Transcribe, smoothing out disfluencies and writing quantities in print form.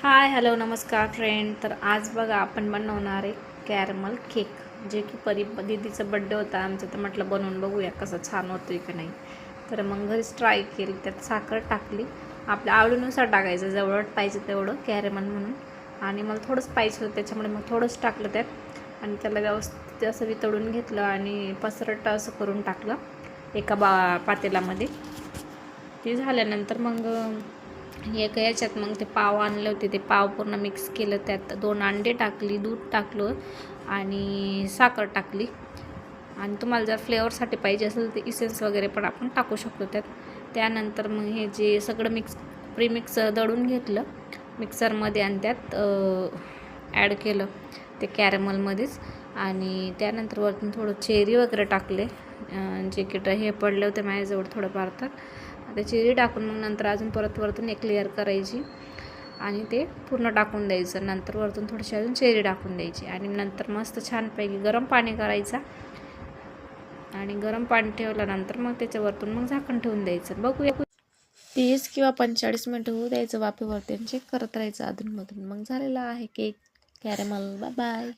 Hi hello नमस्कार friend. तर आज बघा आपण बनवणार आहे कॅरमल केक, जे की दीदीचा बड्डे होता आमचा, तर म्हटलं बनवून बघूया कसं छान होतोय की नाही. तर मग घरीच ट्राय केली. त्यात साखर टाकली, आपल्या आवडीनुसार टाकायचं, जेवढं पाहिजे तेवढं कॅरमल म्हणून. आणि मला थोडंच पाहिजे होतं त्याच्यामुळे मग थोडंच टाकलं त्यात. आणि त्याला व्यवस्थित असं वितळून घेतलं आणि पसरट असं करून टाकलं एका पातेल्यामध्ये. ते झाल्यानंतर मग एका याच्यात मग ते पाव आणले होते, ते पाव पूर्ण मिक्स केलं. त्यात 2 अंडे टाकली, दूध टाकलं आणि साखर टाकली. आणि तुम्हाला जर फ्लेवरसाठी पाहिजे असेल तर इसेन्स वगैरे पण आपण टाकू शकतो त्यात. त्यानंतर मग हे जे सगळं प्रीमिक्स दळून घेतलं मिक्सरमध्ये आणि त्यात ॲड केलं ते कॅरमलमध्येच. आणि त्यानंतर वरतून थोडं चेरी वगैरे टाकले, जे की हे पडले होते माझ्याजवळ थोडंफार. तर आता चेरी टाकून मग नंतर अजून परत वरतून एक लेअर करायची आणि ते पूर्ण टाकून द्यायचं. नंतर वरतून थोडीशी अजून चेरी टाकून द्यायची आणि नंतर मस्त छानपैकी गरम पाणी करायचा. आणि गरम पाणी ठेवल्यानंतर मग त्याच्यावरतून मग झाकण ठेवून द्यायचं. बघूया 30 किंवा 45 मिनटं होऊ द्यायचं वाफेवरती आणि चेक करत राहायचं अधूनमधून. मग झालेला आहे केक कॅरमल. Bye bye.